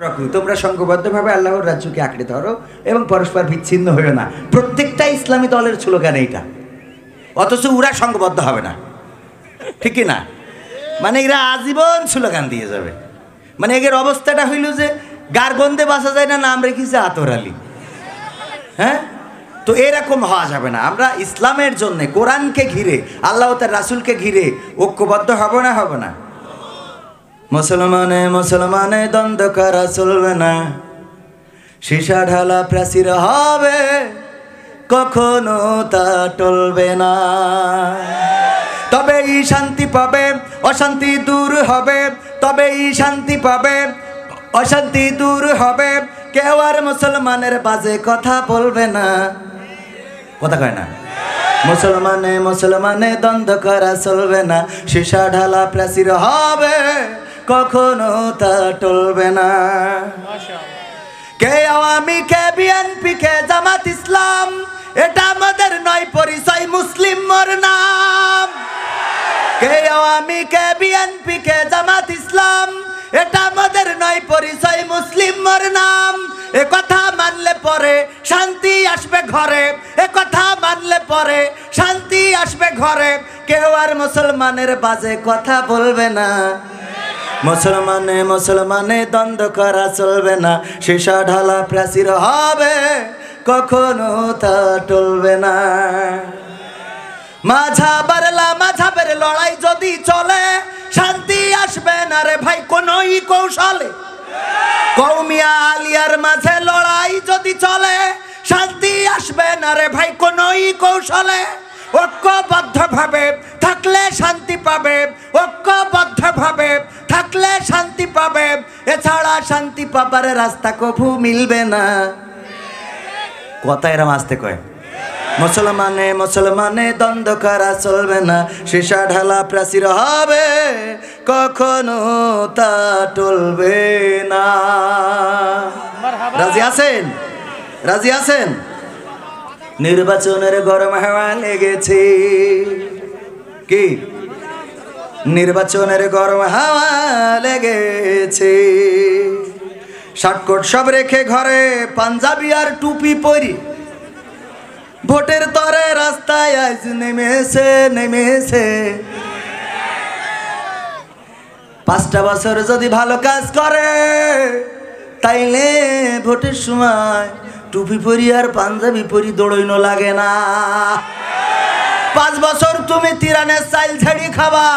রাখো, তোমরা সংঘবদ্ধভাবে আল্লাহর রাজ্যকে আঁকড়ে ধরো এবং পরস্পর বিচ্ছিন্ন হয়েও না। প্রত্যেকটা ইসলামী দলের স্লোগান এইটা, অথচ ওরা সংঘবদ্ধ হবে না, ঠিক কি না? মানে এরা আজীবন স্লোগান দিয়ে যাবে। মানে এর অবস্থাটা হইল যে গার গন্ধে বাঁচা যায় না, নাম রেখেছে আতর আলী। হ্যাঁ, তো এরকম হওয়া যাবে না। আমরা ইসলামের জন্যে, কোরআনকে ঘিরে, আল্লাহ তার রাসূলকে ঘিরে ঐক্যবদ্ধ হব না, হব না? মুসলমানে মুসলমানে দ্বন্দ্ব করা চলবে না, সীসা ঢালা প্রাচীর হবে, কখনো তা টলবে না। তবেই শান্তি পাবে, অশান্তি দূর হবে, তবেই শান্তি পাবে, অশান্তি দূর হবে। কেউ আর মুসলমানের বাজে কথা বলবে না, কথা কয় না। মুসলমানে মুসলমানে দ্বন্দ্ব করা চলবে না, সীসা ঢালা প্রাচীর হবে, কখনো তা টলবে না। কে আওয়ামী, কে বিএনপি, কে জামাত ইসলাম, এটা আমাদের নয় পরিচয়, মুসলিম মোর নাম। কে আওয়ামী, কে বিএনপি, কে জামাত ইসলাম, এটা আমাদের নয় পরিচয়, মুসলিম মোর নাম। এ কথা মানলে পরে শান্তি আসবে ঘরে, এ কথা মানলে পরে শান্তি আসবে ঘরে। কেউ আর মুসলমানের বাজে কথা বলবে না, মুসলমানে মুসলমানে দ্বন্দ্ব করা চলবে না, সীসা ঢালা প্রাচীর হবে, কখনো তা টলবে না। মাঝাবের লড়াই যদি চলে, শান্তি আসবে না রে ভাই কোনই কৌশলে। কওমিয়া আলিয়ার মাঝে লড়াই যদি চলে, শান্তি আসবে না রে ভাই কোনই কৌশলে। ঐক্যবদ্ধভাবে থাকলে শান্তি পাবে, ঐক্যবদ্ধভাবে থাকলে শান্তি পাবে, এছাড়া শান্তি পাবার রাস্তা কভু মিলবে না। কথা এরম আসতে কয়। মুসলমানে মুসলমানে দ্বন্দ্ব করা চলবে না, সীসা ঢালা প্রাচীর হবে, কখনো তা টলবে না। রাজি আছেন? রাজি আছেন? নির্বাচনের গরম হাওয়া লেগেছে, কি নির্বাচনের গরম হাওয়া লেগেছে। শার্টকোট সব রেখে ঘরে, পাঞ্জাবি আর টুপি পরি, ভোটের তরে রাস্তায় আজ নেমেছে নেমেছে। 5টা বছর যদি ভালো কাজ করে, তাইলে ভোটের সময় টুপি পরি আর পাঞ্জাবি পরি দৌড়ইনো লাগে না। 5 বছর তুমি তিরানের চাইল ছেড়ি খাবা,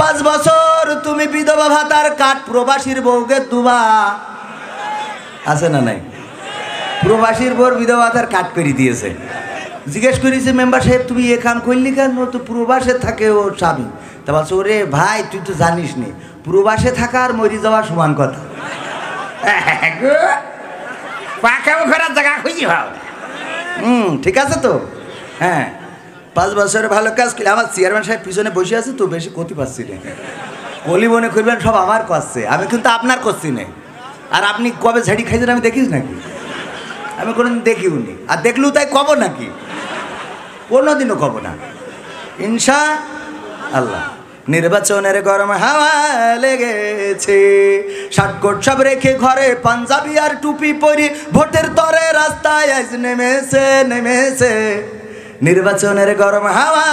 5 বছর তুমি বিধবা ভাতার কাঠ প্রবাসীর বউকে দুবা। আছে না নাই? প্রবাসীর বউর বিধবা ভাতার কাঠ করে দিয়েছে। জিজ্ঞেস করেছে মেম্বার সাহেব, তুমি এ কাম করলি কেন? তো প্রবাসে থাকে ওর স্বামী। তা বলছে, ওরে ভাই তুই তো জানিস নি, প্রবাসে থাকা আর মরি যাওয়া সমান কথা। জায়গা খুঁজি ভাও। ঠিক আছে তো। হ্যাঁ, 5 বছরের ভালো কাজ করলে। আমার চেয়ারম্যান সাহেব পিছনে বসে আছে তো, বেশি ক্ষতি পাচ্ছি না। কলি মনে করবেন সব আমার করছে, আমি কিন্তু আপনার করছি না। আর আপনি কবে ঝাড়ি খাইছেন আমি দেখিস নাকি? আমি কোনোদিন দেখিও নি, আর দেখলেও তাই কব নাকি? কোনোদিনও কব না, ইনশা আল্লাহ। নির্বাচনের গরম হাওয়া লেগেছে, শার্টকোট সব রেখে ঘরে, পাঞ্জাবি আর টুপি পরি, ভোটের তরে রাস্তায় আজ নেমেছে নেমেছে। নির্বাচনের গরম হাওয়া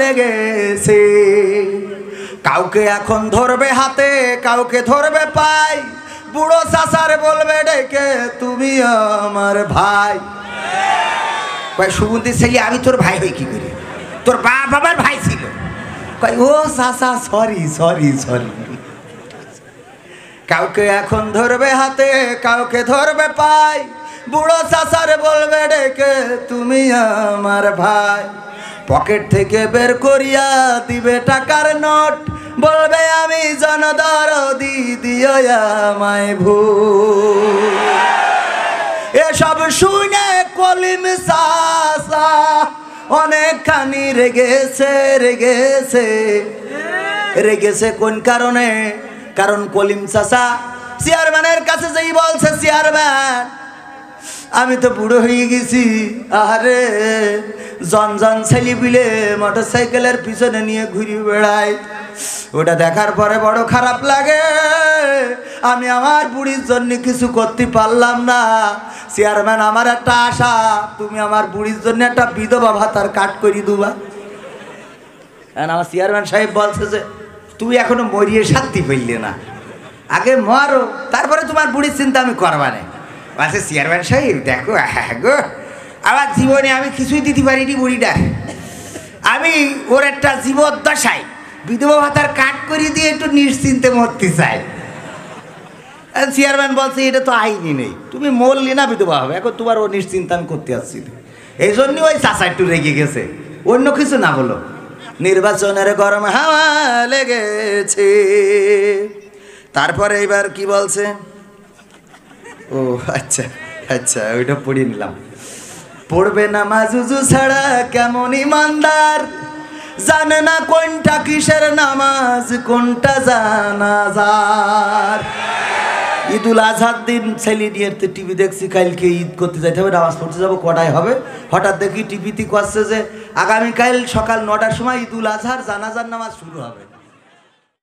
লেগেছে। কাউকে এখন ধরবে হাতে, কাউকে ধরবে পাই, বুড়ো চাচার বলবে ডেকে তুমি আমার ভাই। সুগন্ধি ছেলে, আমি তোর ভাই হই কি করি? তোর বাপ আমার ভাই ছিল। কই ও চাচা, সরি সরি সরি। কাউকে এখন ধরবে হাতে, কাউকে ধরবে পাই, বুড়ো চাচার বলবে ডেকে তুমি আমার ভাই। পকেট থেকে বের করিয়া দিবে টাকার নোট, বলবে আমি জনদরদি, দিও আমায় ভুল। এসব শুনে কলিম চাচা অনেকখানি রেগেছে রেগেছে রেগেছে। কোন কারণে? কারণ কলিম চাচা চেয়ারম্যানের কাছে যেই বলছে, চেয়ারম্যান আমি তো বুড়ো হয়ে গেছি, আরে জন ছেলে বিলে মোটর সাইকেলের পিছনে নিয়ে ঘুরে বেড়াই, ওটা দেখার পরে বড় খারাপ লাগে। আমি আমার বুড়ির জন্য কিছু করতে পারলাম না। চেয়ারম্যান, আমার একটা আশা, তুমি আমার বুড়ির জন্য একটা বিধবা ভাতার কাট করে দিবা। আমার চেয়ারম্যান সাহেব বলছে যে তুই এখনো মরিয়ে শান্তি পেলে না, আগে মরো, তারপরে তোমার বুড়ির চিন্তা আমি করবা না। বলছে চেয়ারম্যান সাহেব দেখো, গো আমার জীবনে আমি কিছুই দিতে পারিনি বুড়িটা, আমি ওর একটা জীবদ্দশায় বিধবা ভাতার কাট করে দিয়ে একটু নিশ্চিন্তে মরতে চাই। চেয়ারম্যান বলছে এটা তো আইনি নেই, তুমি মরলি না বিধবা হবে, এখন তোমার ও নিশ্চিন্তা আমি করতে আসছি। এই জন্যই ওই চাচা একটু রেগে গেছে, অন্য কিছু না বলো। নির্বাচনের গরম হাওয়া লেগেছে। তারপরে এবার কি বলছে, ও আচ্ছা আচ্ছা ওইটা পড়ে নিলাম। পড়বে না মাজুজু ছাড়া কেমন ইমানদার, জানে না কোনটা কিসের নামাজ কোনটা জানাজার। ঈদুল আজহার দিন ছেলে নিয়ে টিভি দেখছি, কালকে ঈদ করতে যাইতে হবে, নামাজ পড়তে যাবো, কটায় হবে? হঠাৎ দেখি টিভিতে করছে যে আগামীকাল সকাল 9টার সময় ঈদুল আজহার জানাজার নামাজ শুরু হবে।